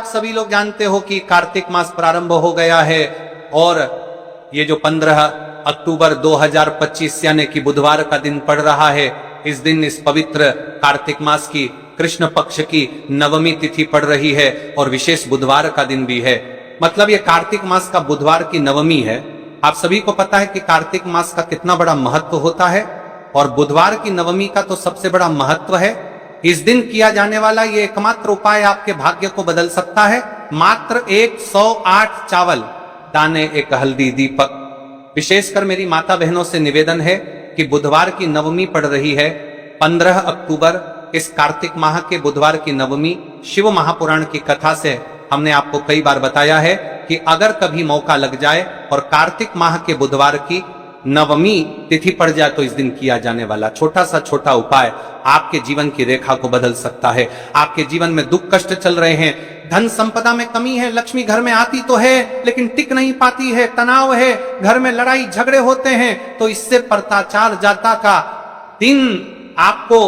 सभी लोग जानते हो कि कार्तिक मास प्रारंभ हो गया है और ये जो 15 अक्टूबर 2025 यानी कि बुधवार का दिन पड़ रहा है, इस दिन इस पवित्र कार्तिक मास की कृष्ण पक्ष की नवमी तिथि पड़ रही है और विशेष बुधवार का दिन भी है। मतलब ये कार्तिक मास का बुधवार की नवमी है। आप सभी को पता है कि कार्तिक मास का कितना बड़ा महत्व होता है और बुधवार की नवमी का तो सबसे बड़ा महत्व है। इस दिन किया जाने वाला ये एकमात्र उपाय आपके भाग्य को बदल सकता है। मात्र 108 चावल दाने, एक हल्दी, दीपक। विशेषकर मेरी माता बहनों से निवेदन है कि बुधवार की नवमी पड़ रही है 15 अक्टूबर, इस कार्तिक माह के बुधवार की नवमी। शिव महापुराण की कथा से हमने आपको कई बार बताया है कि अगर कभी मौका लग जाए और कार्तिक माह के बुधवार की नवमी तिथि पड़ जाए तो इस दिन किया जाने वाला छोटा उपाय आपके जीवन की रेखा को बदल सकता है। आपके जीवन में दुख कष्ट चल रहे हैं, धन संपदा में कमी है, लक्ष्मी घर में आती तो है लेकिन टिक नहीं पाती है, तनाव है, घर में लड़ाई झगड़े होते हैं, तो इससे पत्राचार जाता का दिन आपको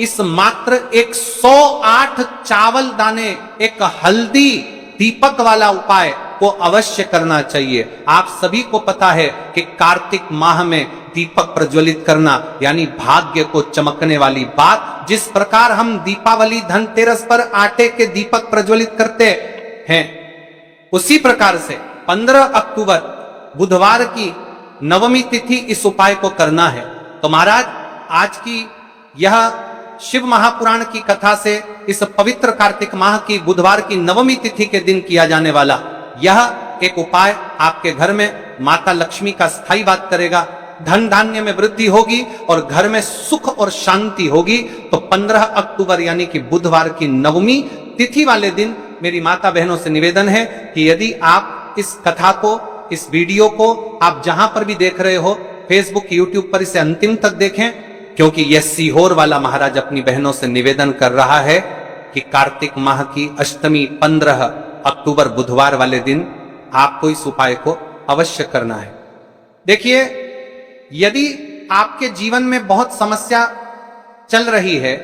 इस मात्र 108 चावल दाने, एक हल्दी, दीपक वाला उपाय को अवश्य करना चाहिए। आप सभी को पता है कि कार्तिक माह में दीपक प्रज्वलित करना यानी भाग्य को चमकने वाली बात। जिस प्रकार हम दीपावली धनतेरस पर आटे के दीपक प्रज्वलित करते हैं, उसी प्रकार से 15 अक्टूबर बुधवार की नवमी तिथि इस उपाय को करना है। तो महाराज, आज की यह शिव महापुराण की कथा से इस पवित्र कार्तिक माह की बुधवार की नवमी तिथि के दिन किया जाने वाला यह एक उपाय आपके घर में माता लक्ष्मी का स्थायी वास करेगा, धन धान्य में वृद्धि होगी और घर में सुख और शांति होगी। तो 15 अक्टूबर यानी कि बुधवार की नवमी तिथि वाले दिन मेरी माता बहनों से निवेदन है कि यदि आप इस कथा को, इस वीडियो को आप जहां पर भी देख रहे हो, फेसबुक, यूट्यूब पर इसे अंतिम तक देखें, क्योंकि यह सीहोर वाला महाराज अपनी बहनों से निवेदन कर रहा है कि कार्तिक माह की अष्टमी 15 अक्टूबर बुधवार वाले दिन आपको इस उपाय को अवश्य करना है। देखिए, यदि आपके जीवन में बहुत समस्या चल रही है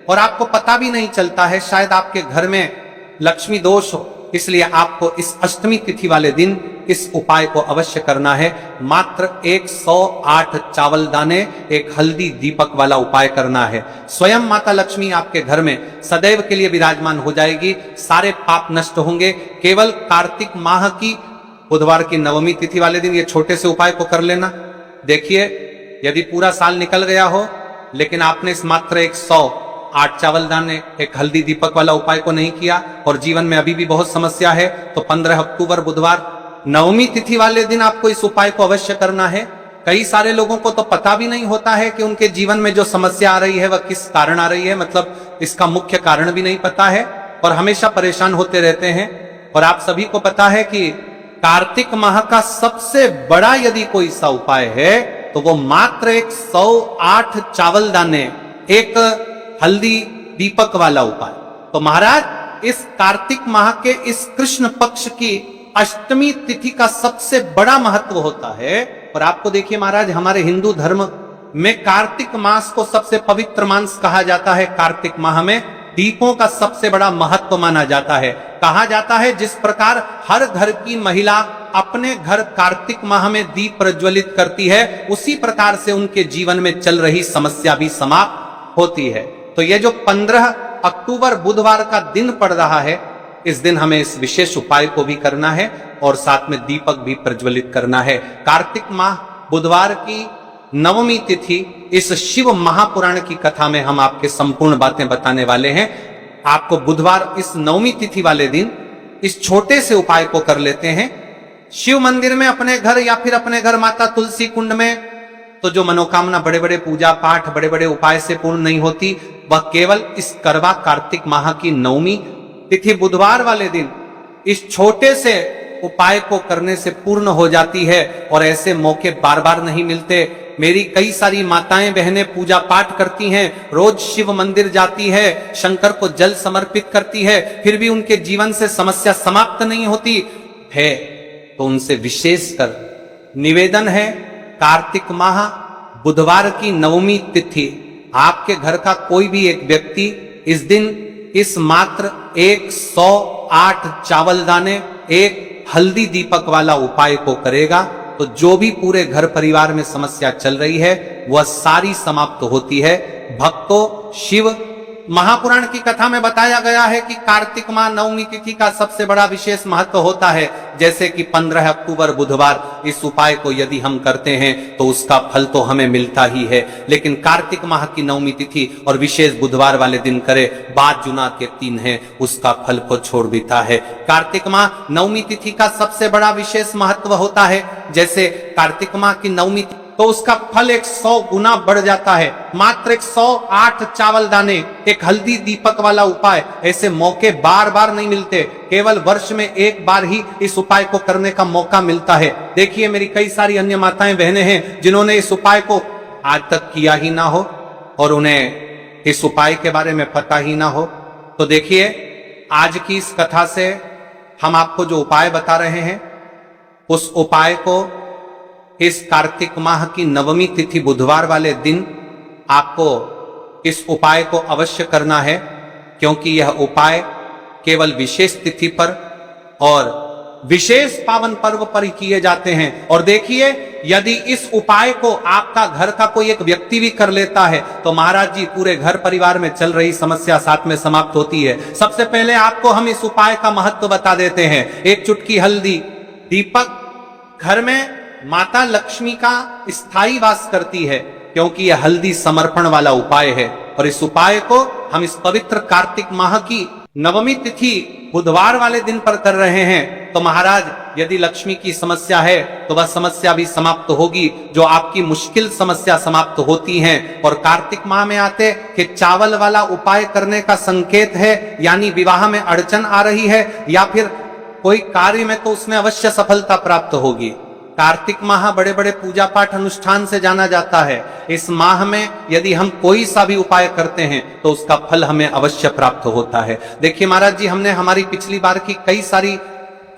और आपको पता भी नहीं चलता है, शायद आपके घर में लक्ष्मी दोष हो, इसलिए आपको इस अष्टमी तिथि वाले दिन इस उपाय को अवश्य करना है। मात्र 108 चावल दाने, एक हल्दी, दीपक वाला उपाय करना है। स्वयं माता लक्ष्मी आपके घर में सदैव के लिए विराजमान हो जाएगी, सारे पाप नष्ट होंगे। केवल कार्तिक माह की बुधवार की नवमी तिथि वाले दिन ये छोटे से उपाय को कर लेना। देखिए, यदि पूरा साल निकल गया हो लेकिन आपने इस मात्र 108 चावल दाने, एक हल्दी, दीपक वाला उपाय को नहीं किया और जीवन में अभी भी बहुत समस्या है, तो 15 अक्टूबर बुधवार नवमी तिथि वाले दिन आपको इस उपाय को अवश्य करना है। कई सारे लोगों को तो पता भी नहीं होता है कि उनके जीवन में जो समस्या आ रही है वह किस कारण आ रही है, मतलब इसका मुख्य कारण भी नहीं पता है और हमेशा परेशान होते रहते हैं। और आप सभी को पता है कि कार्तिक माह का सबसे बड़ा यदि कोई सा उपाय है तो वो मात्र 108 चावल दाने, एक हल्दी, दीपक वाला उपाय। तो महाराज, इस कार्तिक माह के इस कृष्ण पक्ष की अष्टमी तिथि का सबसे बड़ा महत्व होता है। और आपको देखिए महाराज, हमारे हिंदू धर्म में कार्तिक मास को सबसे पवित्र मास कहा जाता है। कार्तिक माह में दीपों का सबसे बड़ा महत्व माना जाता है। कहा जाता है जिस प्रकार हर घर की महिला अपने घर कार्तिक माह में दीप प्रज्वलित करती है, उसी प्रकार से उनके जीवन में चल रही समस्या भी समाप्त होती है। तो ये जो 15 अक्टूबर बुधवार का दिन पड़ रहा है, इस दिन हमें इस विशेष उपाय को भी करना है और साथ में दीपक भी प्रज्वलित करना है। कार्तिक माह बुधवार की नवमी तिथि, इस शिव महापुराण की कथा में हम आपके संपूर्ण बातें बताने वाले हैं। आपको बुधवार इस नवमी तिथि वाले दिन इस छोटे से उपाय को कर लेते हैं। शिव मंदिर में अपने घर या फिर अपने घर माता तुलसी कुंड में तो जो मनोकामना बड़े बड़े पूजा पाठ, बड़े बड़े उपाय से पूर्ण नहीं होती, वह केवल इस करवा कार्तिक माह की नवमी तिथि बुधवार वाले दिन इस छोटे से उपाय को करने से पूर्ण हो जाती है। और ऐसे मौके बार बार नहीं मिलते। मेरी कई सारी माताएं बहनें पूजा पाठ करती हैं, रोज शिव मंदिर जाती है, शंकर को जल समर्पित करती है, फिर भी उनके जीवन से समस्या समाप्त नहीं होती है। तो उनसे विशेषकर निवेदन है, कार्तिक माह बुधवार की नवमी तिथि आपके घर का कोई भी एक व्यक्ति इस दिन इस मात्र 108 चावल दाने एक हल्दी दीपक वाला उपाय को करेगा तो जो भी पूरे घर परिवार में समस्या चल रही है वह सारी समाप्त होती है। भक्तों, शिव महापुराण की कथा में बताया गया है कि कार्तिक माह नवमी तिथि का सबसे बड़ा विशेष महत्व होता है। जैसे कि 15 अक्टूबर बुधवार इस उपाय को यदि हम करते हैं तो उसका फल तो हमें मिलता ही है, लेकिन कार्तिक माह की नवमी तिथि और विशेष बुधवार वाले दिन करे, बाद जुना के 3 है, उसका फल को छोड़ देता है। कार्तिक माह नवमी तिथि का सबसे बड़ा विशेष महत्व होता है। जैसे कार्तिक माह की नवमी तो उसका फल 100 गुना बढ़ जाता है। मात्र 108 चावल दाने एक हल्दी दीपक वाला उपाय, ऐसे मौके बार बार नहीं मिलते, केवल वर्ष में एक बार ही इस उपाय को करने का मौका मिलता है। देखिए, मेरी कई सारी अन्य माताएं बहनें हैं जिन्होंने इस उपाय को आज तक किया ही ना हो और उन्हें इस उपाय के बारे में पता ही ना हो। तो देखिए, आज की इस कथा से हम आपको जो उपाय बता रहे हैं उस उपाय को इस कार्तिक माह की नवमी तिथि बुधवार वाले दिन आपको इस उपाय को अवश्य करना है, क्योंकि यह उपाय केवल विशेष तिथि पर और विशेष पावन पर्व पर ही किए जाते हैं। और देखिए, यदि इस उपाय को आपका घर का कोई एक व्यक्ति भी कर लेता है तो महाराज जी पूरे घर परिवार में चल रही समस्या साथ में समाप्त होती है। सबसे पहले आपको हम इस उपाय का महत्व बता देते हैं। एक चुटकी हल्दी दीपक घर में माता लक्ष्मी का स्थायी वास करती है, क्योंकि यह हल्दी समर्पण वाला उपाय है। और इस उपाय को हम इस पवित्र कार्तिक माह की नवमी तिथि बुधवार वाले दिन पर कर रहे हैं। तो महाराज, यदि लक्ष्मी की समस्या है तो वह समस्या भी समाप्त होगी, जो आपकी मुश्किल समस्या समाप्त होती हैं। और कार्तिक माह में आते कि चावल वाला उपाय करने का संकेत है, यानी विवाह में अड़चन आ रही है या फिर कोई कार्य में, तो उसमें अवश्य सफलता प्राप्त होगी। कार्तिक माह बड़े बड़े पूजा पाठ अनुष्ठान से जाना जाता है। इस माह में यदि हम कोई सा भी उपाय करते हैं तो उसका फल हमें अवश्य प्राप्त होता है। देखिए महाराज जी, हमने हमारी पिछली बार की कई सारी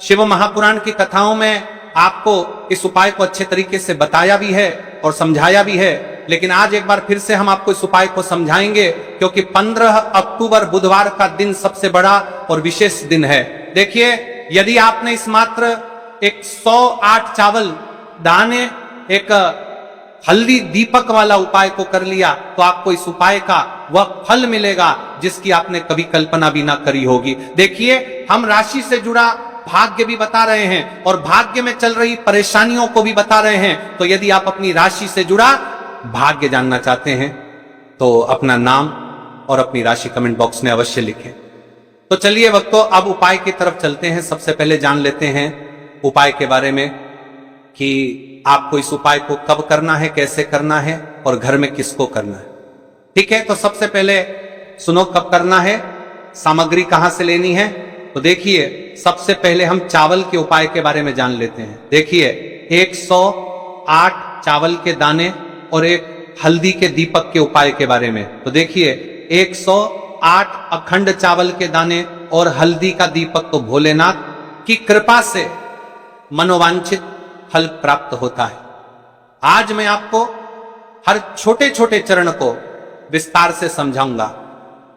शिव महापुराण की कथाओं में आपको इस उपाय को अच्छे तरीके से बताया भी है और समझाया भी है, लेकिन आज एक बार फिर से हम आपको इस उपाय को समझाएंगे, क्योंकि 15 अक्टूबर बुधवार का दिन सबसे बड़ा और विशेष दिन है। देखिए, यदि आपने इस मात्र 108 चावल दाने एक हल्दी दीपक वाला उपाय को कर लिया तो आपको इस उपाय का वह फल मिलेगा जिसकी आपने कभी कल्पना भी ना करी होगी। देखिए, हम राशि से जुड़ा भाग्य भी बता रहे हैं और भाग्य में चल रही परेशानियों को भी बता रहे हैं। तो यदि आप अपनी राशि से जुड़ा भाग्य जानना चाहते हैं तो अपना नाम और अपनी राशि कमेंट बॉक्स में अवश्य लिखें। तो चलिए भक्तों, अब उपाय की तरफ चलते हैं। सबसे पहले जान लेते हैं उपाय के बारे में कि आपको इस उपाय को कब करना है, कैसे करना है और घर में किसको करना है। ठीक है, तो सबसे पहले सुनो कब करना है, सामग्री कहां से लेनी है। तो देखिए, सबसे पहले हम चावल के उपाय के बारे में जान लेते हैं। देखिए, 108 चावल के दाने और एक हल्दी के दीपक के उपाय के बारे में। तो देखिए, 108 अखंड चावल के दाने और हल्दी का दीपक तो भोलेनाथ की कृपा से मनोवांछित फल प्राप्त होता है। आज मैं आपको हर छोटे छोटे चरण को विस्तार से समझाऊंगा।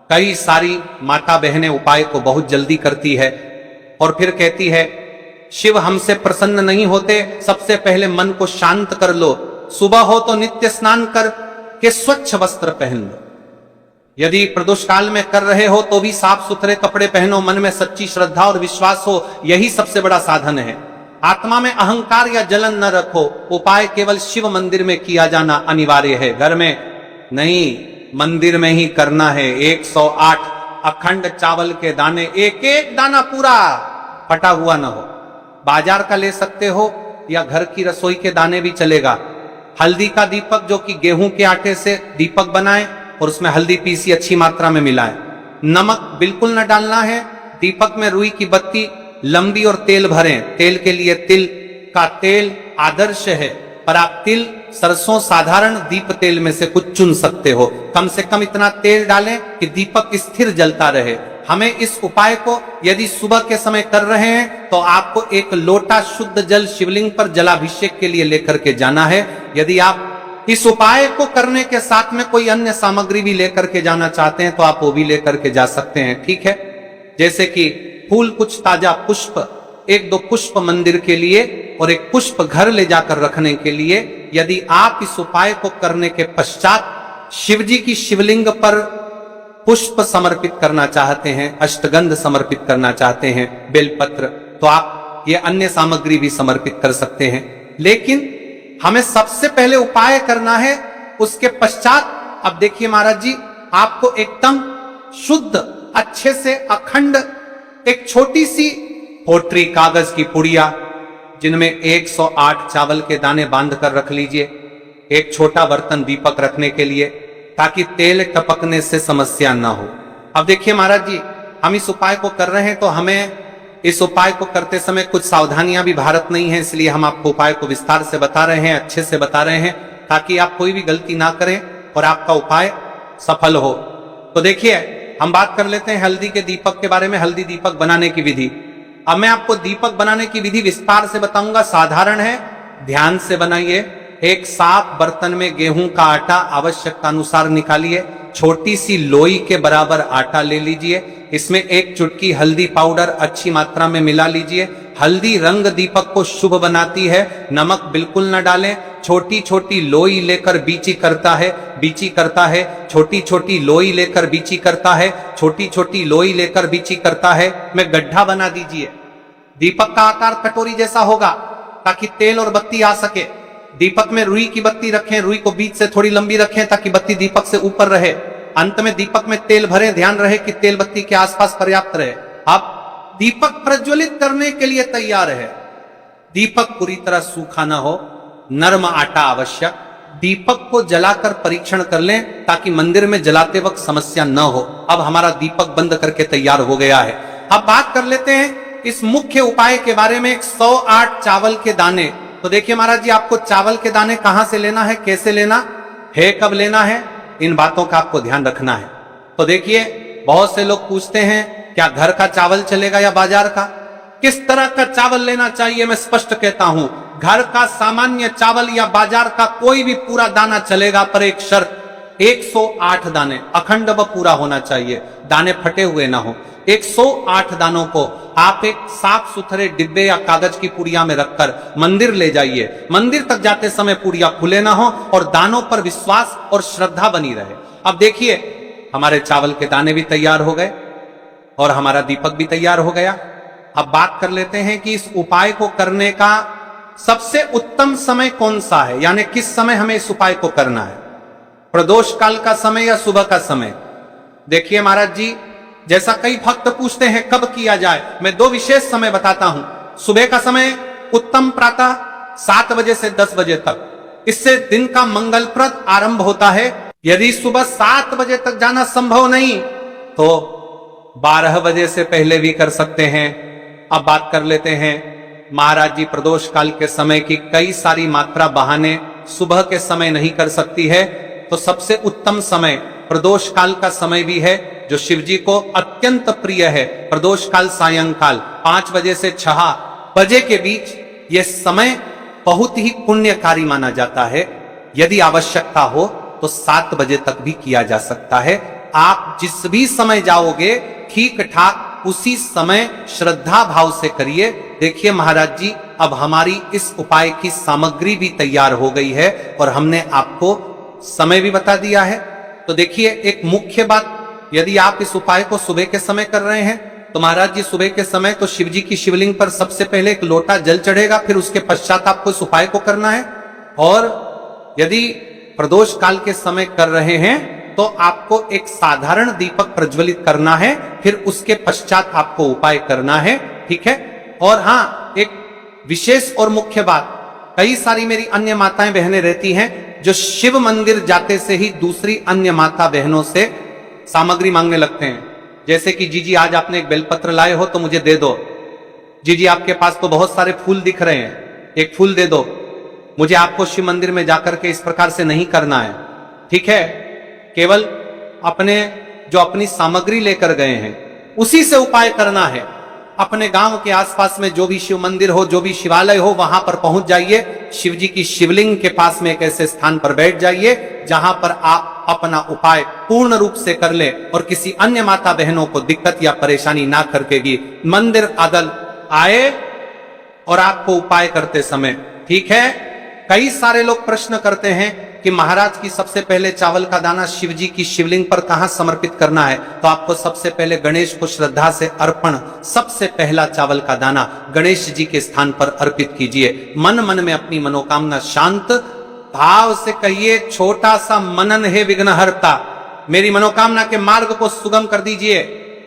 कई सारी माता बहनें उपाय को बहुत जल्दी करती है और फिर कहती है, शिव हमसे प्रसन्न नहीं होते, सबसे पहले मन को शांत कर लो, सुबह हो तो नित्य स्नान कर के स्वच्छ वस्त्र पहन लो, यदि प्रदोष काल में कर रहे हो तो भी साफ सुथरे कपड़े पहनो, मन में सच्ची श्रद्धा और विश्वास हो, यही सबसे बड़ा साधन है। आत्मा में अहंकार या जलन न रखो। उपाय केवल शिव मंदिर में किया जाना अनिवार्य है, घर में नहीं, मंदिर में ही करना है। 108 अखंड चावल के दाने, एक एक दाना पूरा फटा हुआ न हो। बाजार का ले सकते हो या घर की रसोई के दाने भी चलेगा। हल्दी का दीपक जो कि गेहूं के आटे से दीपक बनाए और उसमें हल्दी पीसी अच्छी मात्रा में मिलाएं। नमक बिल्कुल न डालना है। दीपक में रुई की बत्ती लंबी और तेल भरें। तेल के लिए तिल का तेल आदर्श है, पर आप तिल, सरसों, साधारण दीप तेल में से कुछ चुन सकते हो। कम से कम इतना तेल डालें कि दीपक स्थिर जलता रहे। हमें इस उपाय को यदि सुबह के समय कर रहे हैं तो आपको एक लोटा शुद्ध जल शिवलिंग पर जलाभिषेक के लिए लेकर के जाना है। यदि आप इस उपाय को करने के साथ में कोई अन्य सामग्री भी लेकर के जाना चाहते हैं तो आप वो भी लेकर के जा सकते हैं, ठीक है। जैसे कि फूल, कुछ ताजा पुष्प, एक दो पुष्प मंदिर के लिए और एक पुष्प घर ले जाकर रखने के लिए। यदि आप इस उपाय को करने के पश्चात शिव जी की शिवलिंग पर पुष्प समर्पित करना चाहते हैं, अष्टगंध समर्पित करना चाहते हैं, बेलपत्र, तो आप ये अन्य सामग्री भी समर्पित कर सकते हैं। लेकिन हमें सबसे पहले उपाय करना है, उसके पश्चात अब देखिए महाराज जी, आपको एकदम शुद्ध, अच्छे से अखंड एक छोटी सी पोटरी कागज की पुड़िया जिनमें 108 चावल के दाने बांध कर रख लीजिए, एक छोटा बर्तन दीपक रखने के लिए, ताकि तेल टपकने से समस्या ना हो। अब देखिए महाराज जी, हम इस उपाय को कर रहे हैं तो हमें इस उपाय को करते समय कुछ सावधानियां भी भारत नहीं है, इसलिए हम आपको उपाय को विस्तार से बता रहे हैं, अच्छे से बता रहे हैं, ताकि आप कोई भी गलती ना करें और आपका उपाय सफल हो। तो देखिए, हम बात कर लेते हैं हल्दी के दीपक के बारे में, हल्दी दीपक बनाने की विधि। अब मैं आपको दीपक बनाने की विधि विस्तार से बताऊंगा, साधारण है, ध्यान से बनाइए। एक साफ बर्तन में गेहूं का आटा आवश्यकता अनुसार निकालिए, छोटी सी लोई के बराबर आटा ले लीजिए, इसमें एक चुटकी हल्दी पाउडर अच्छी मात्रा में मिला लीजिए। हल्दी रंग दीपक को शुभ बनाती है, नमक बिल्कुल न डालें। छोटी छोटी लोई लेकर बीची करता है, बीची करता है, छोटी छोटी लोई लेकर बीची करता है, छोटी छोटी लोई लेकर बीची करता है। में गड्ढा बना दीजिए, दीपक का आकार कटोरी जैसा होगा ताकि तेल और बत्ती आ सके। दीपक में रुई की बत्ती रखें, रुई को बीच से थोड़ी लंबी रखें ताकि बत्ती दीपक से ऊपर रहे। अंत में दीपक में तेल भरें, ध्यान रहे कि तेल बत्ती के आसपास पर्याप्त रहे। अब दीपक प्रज्वलित करने के लिए तैयार है। दीपक पूरी तरह सूखा ना हो, नर्म आटा आवश्यक। दीपक को जलाकर परीक्षण कर लें ताकि मंदिर में जलाते वक्त समस्या न हो। अब हमारा दीपक बंद करके तैयार हो गया है। अब बात कर लेते हैं इस मुख्य उपाय के बारे में, 108 चावल के दाने। तो देखिए महाराज जी, आपको चावल के दाने कहां से लेना है, कैसे लेना है, कब लेना है, इन बातों का आपको ध्यान रखना है। तो देखिए, बहुत से लोग पूछते हैं क्या घर का चावल चलेगा या बाजार का, किस तरह का चावल लेना चाहिए। मैं स्पष्ट कहता हूं, घर का सामान्य चावल या बाजार का कोई भी पूरा दाना चलेगा, पर एक शर्त, 108 दाने अखंड व पूरा होना चाहिए, दाने फटे हुए ना हो। 108 दानों को आप एक साफ सुथरे डिब्बे या कागज की पुड़िया में रखकर मंदिर ले जाइए। मंदिर तक जाते समय पुड़िया खुले ना हो और दानों पर विश्वास और श्रद्धा बनी रहे। अब देखिए, हमारे चावल के दाने भी तैयार हो गए और हमारा दीपक भी तैयार हो गया। अब बात कर लेते हैं कि इस उपाय को करने का सबसे उत्तम समय कौन सा है, यानी किस समय हमें इस उपाय को करना है, प्रदोष काल का समय या सुबह का समय। देखिए महाराज जी, जैसा कई भक्त पूछते हैं कब किया जाए, मैं दो विशेष समय बताता हूं। सुबह का समय उत्तम प्रातः 7 बजे से 10 बजे तक, इससे दिन का मंगलप्रद आरंभ होता है। यदि सुबह 7 बजे तक जाना संभव नहीं तो 12 बजे से पहले भी कर सकते हैं। अब बात कर लेते हैं महाराज जी, प्रदोष काल के समय की कई सारी मात्रा बहाने सुबह के समय नहीं कर सकती है, तो सबसे उत्तम समय प्रदोष काल का समय भी है जो शिव जी को अत्यंत प्रिय है। प्रदोष काल सायंकाल 5 बजे से 6 बजे के बीच यह समय बहुत ही पुण्यकारी माना जाता है। यदि आवश्यकता हो तो 7 बजे तक भी किया जा सकता है। आप जिस भी समय जाओगे ठीक ठाक उसी समय श्रद्धा भाव से करिए। देखिए महाराज जी, अब हमारी इस उपाय की सामग्री भी तैयार हो गई है और हमने आपको समय भी बता दिया है। तो देखिए, एक मुख्य बात, यदि आप इस उपाय को सुबह के समय कर रहे हैं तो महाराज जी सुबह के समय तो शिव जी की शिवलिंग पर सबसे पहले एक लोटा जल चढ़ेगा, फिर उसके पश्चात आपको इस उपाय को करना है। और यदि प्रदोष काल के समय कर रहे हैं तो आपको एक साधारण दीपक प्रज्वलित करना है, फिर उसके पश्चात आपको उपाय करना है, ठीक है। और हाँ, एक विशेष और मुख्य बात, कई सारी मेरी अन्य माताएं बहनें रहती हैं जो शिव मंदिर जाते से ही दूसरी अन्य माता बहनों से सामग्री मांगने लगते हैं। जैसे कि जीजी आज आपने एक बेलपत्र लाए हो तो मुझे दे दो, जीजी आपके पास तो बहुत सारे फूल दिख रहे हैं, एक फूल दे दो। मुझे आपको शिव मंदिर में जाकर के इस प्रकार से नहीं करना है, ठीक है। केवल अपने जो अपनी सामग्री लेकर गए हैं उसी से उपाय करना है। अपने गांव के आसपास में जो भी शिव मंदिर हो, जो भी शिवालय हो, वहां पर पहुंच जाइए। शिव जी की शिवलिंग के पास में एक ऐसे स्थान पर बैठ जाइए जहां पर आप अपना उपाय पूर्ण रूप से कर ले और किसी अन्य माता बहनों को दिक्कत या परेशानी ना करके भी मंदिर आदल आए और आपको उपाय करते समय, ठीक है। कई सारे लोग प्रश्न करते हैं कि महाराज की सबसे पहले चावल का दाना शिव जी की शिवलिंग पर कहां समर्पित करना है। तो आपको सबसे पहले गणेश को श्रद्धा से अर्पण, सबसे पहला चावल का दाना गणेश जी के स्थान पर अर्पित कीजिए। मन मन में अपनी मनोकामना शांत भाव से कहिए, छोटा सा मनन है विघ्नहर्ता, मेरी मनोकामना के मार्ग को सुगम कर दीजिए।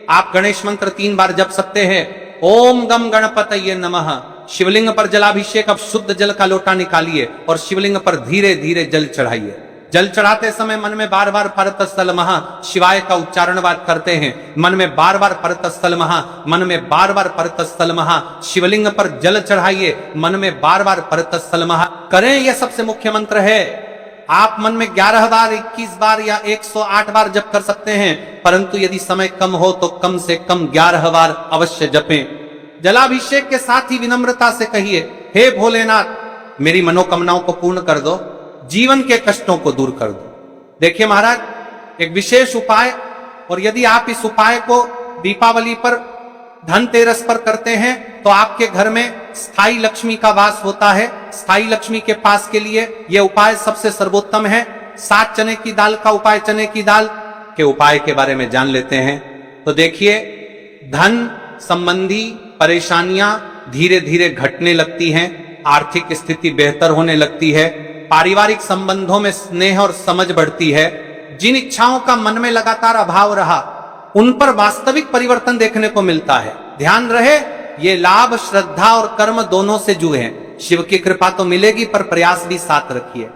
आप गणेश मंत्र 3 बार जप सकते हैं। ओम गम गणपतये नमः। शिवलिंग पर जलाभिषेक, अब शुद्ध जल का लोटा निकालिए और शिवलिंग पर धीरे धीरे जल चढ़ाइए। जल चढ़ाते समय मन में बार बार परतस्थल महा शिवाय का उच्चारण करते हैं। मन में बार बार परतस्थल महा, मन में बार बार परतस्थल महा। शिवलिंग पर जल चढ़ाइए, मन में बार बार परतस्थल महा करें। यह सबसे मुख्य मंत्र है। आप मन में 11 बार, 21 बार या 108 बार जप कर सकते हैं, परंतु यदि समय कम हो तो कम से कम 11 बार अवश्य जपें। जलाभिषेक के साथ ही विनम्रता से कहिए, हे भोलेनाथ, मेरी मनोकामनाओं को पूर्ण कर दो, जीवन के कष्टों को दूर कर दो। देखिए महाराज, एक विशेष उपाय, और यदि आप इस उपाय को दीपावली पर, धनतेरस पर करते हैं तो आपके घर में स्थायी लक्ष्मी का वास होता है। स्थायी लक्ष्मी के पास के लिए यह उपाय सबसे सर्वोत्तम है। 7 चने की दाल का उपाय, चने की दाल के उपाय के बारे में जान लेते हैं। तो देखिए, धन संबंधी परेशानियां धीरे धीरे घटने लगती हैं, आर्थिक स्थिति बेहतर होने लगती है, पारिवारिक संबंधों में स्नेह और समझ बढ़ती है। जिन इच्छाओं का मन में लगातार अभाव रहा, उन पर वास्तविक परिवर्तन देखने को मिलता है। ध्यान रहे, ये लाभ श्रद्धा और कर्म दोनों से जुड़े हैं। शिव की कृपा तो मिलेगी, पर प्रयास भी साथ रखिए।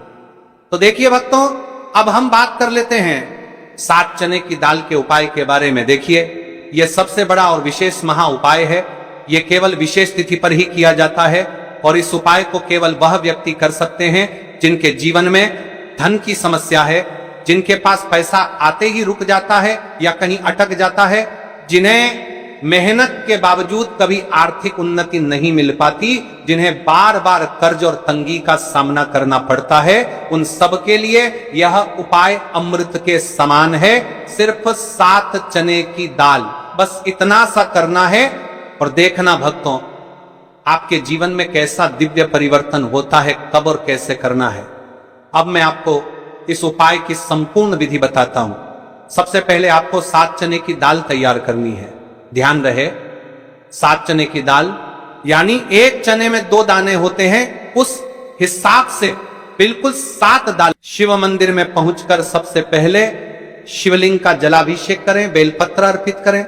तो देखिए भक्तों, अब हम बात कर लेते हैं 7 चने की दाल के उपाय के बारे में। देखिए, यह सबसे बड़ा और विशेष महा उपाय है। यह केवल विशेष तिथि पर ही किया जाता है और इस उपाय को केवल वह व्यक्ति कर सकते हैं जिनके जीवन में धन की समस्या है, जिनके पास पैसा आते ही रुक जाता है या कहीं अटक जाता है, जिन्हें मेहनत के बावजूद कभी आर्थिक उन्नति नहीं मिल पाती, जिन्हें बार बार कर्ज और तंगी का सामना करना पड़ता है, उन सब के लिए यह उपाय अमृत के समान है। सिर्फ 7 चने की दाल, बस इतना सा करना है और देखना भक्तों, आपके जीवन में कैसा दिव्य परिवर्तन होता है, कब और कैसे करना है। अब मैं आपको इस उपाय की संपूर्ण विधि बताता हूं। सबसे पहले आपको 7 चने की दाल तैयार करनी है। ध्यान रहे, 7 चने की दाल यानी एक चने में 2 दाने होते हैं, उस हिसाब से बिल्कुल 7 दाल। शिव मंदिर में पहुंचकर सबसे पहले शिवलिंग का जलाभिषेक करें, बेलपत्र अर्पित करें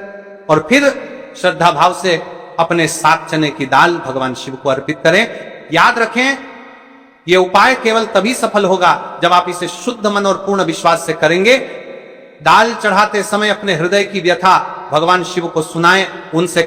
और फिर श्रद्धा भाव से अपने 7 चने की दाल भगवान शिव को अर्पित करें। याद रखें, यह उपाय केवल तभी सफल होगा जब आप इसे शुद्ध मन और पूर्ण विश्वास से करेंगे। दाल चढ़ाते समय अपने हृदय की व्यथा भगवान शिव को सुनाएं, उनसे